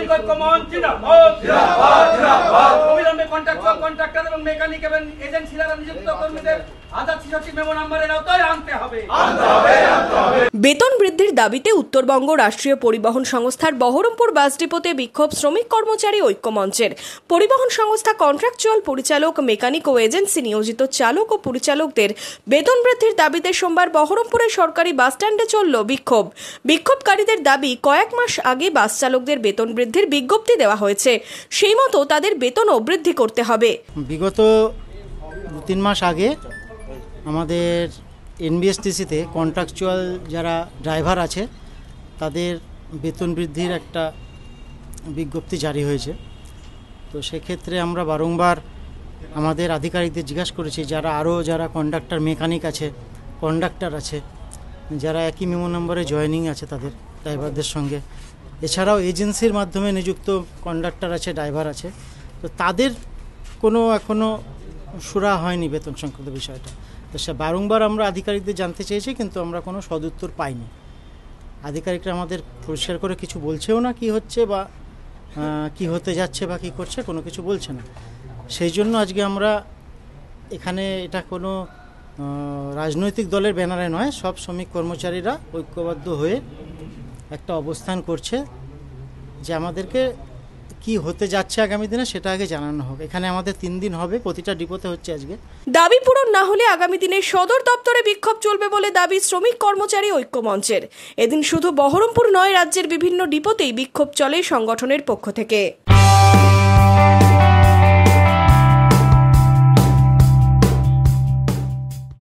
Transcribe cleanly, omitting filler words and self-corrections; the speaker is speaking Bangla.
শ্রমিক ঐক্য মঞ্চ জিন্দাবাদ জিন্দাবাদ জিন্দাবাদ। অবিলম্বে কন্ট্রাক্টর এবং মেকানিক এবং এজেন্সিরা নিযুক্ত কর্মীদের আজাদ শিশুটি মেমো নম্বরের আওতায় আনতে হবে। বেতন বৃদ্ধির দাবিতে উত্তরবঙ্গ রাষ্ট্রীয় পরিবহন সংস্থার বহরমপুর বাস ডিপোতে বিক্ষোভ শ্রমিক কর্মচারী ঐক্য মঞ্চের। পরিবহন সংস্থা কন্ট্রাকচুয়াল পরিচালক, মেকানিক ও এজেন্সি নিয়োজিত চালক ও পরিচালকদের বেতন বৃদ্ধির দাবিতে সোমবার বহরমপুরের সরকারি বাস স্ট্যান্ডে চলল বিক্ষোভ। বিক্ষোভকারীদের দাবি, কয়েক মাস আগে বাস চালকদের বেতন বৃদ্ধির বিজ্ঞপ্তি দেওয়া হয়েছে, সেই মতো তাদের বেতনও বৃদ্ধি করতে হবে। বিগত 2-3 মাস আগে আমাদের এনবিএসটিসিতে কন্ট্রাকচুয়াল যারা ড্রাইভার আছে তাদের বেতন বৃদ্ধির একটা বিজ্ঞপ্তি জারি হয়েছে। তো সেক্ষেত্রে আমরা বারংবার আমাদের আধিকারিকদের জিজ্ঞাসা করেছি, যারা কন্ডাক্টর, মেকানিক আছে, কন্ডাক্টর আছে, যারা একই মেমো নম্বরে জয়েনিং আছে তাদের ড্রাইভারদের সঙ্গে, এছাড়াও এজেন্সির মাধ্যমে নিযুক্ত কন্ডাক্টর আছে, ড্রাইভার আছে, তো তাদের কোনো এখনও সুরা হয়নি বেতন সংক্রান্ত বিষয়টা। তো সে বারংবার আমরা আধিকারিকদের জানতে চেয়েছি, কিন্তু আমরা কোনো সদুত্তর পাইনি। আধিকারিকরা আমাদের পরিষ্কার করে কিছু বলছেও না কি হচ্ছে বা কি হতে যাচ্ছে বা কী করছে, কোনো কিছু বলছে না। সেই জন্য আজকে আমরা এখানে, এটা কোনো রাজনৈতিক দলের ব্যানারে নয়, সব শ্রমিক কর্মচারীরা ঐক্যবদ্ধ হয়ে একটা অবস্থান করছে যে আমাদেরকে কি হতে যাচ্ছে আগামী দিনে সেটা আগে জানানো হোক। এখানে আমাদের 3 দিন হবে, প্রতিটা ডিপোতে হচ্ছে আজকে। দাবি পূরণ না হলে আগামী দিনে সদর দপ্তরে বিক্ষোভ চলবে বলে দাবি শ্রমিক কর্মচারী ঐক্য মঞ্চের। এদিন শুধু বহরমপুর নয়, রাজ্যের বিভিন্ন ডিপোতেই বিক্ষোভ চলে সংগঠনের পক্ষ থেকে।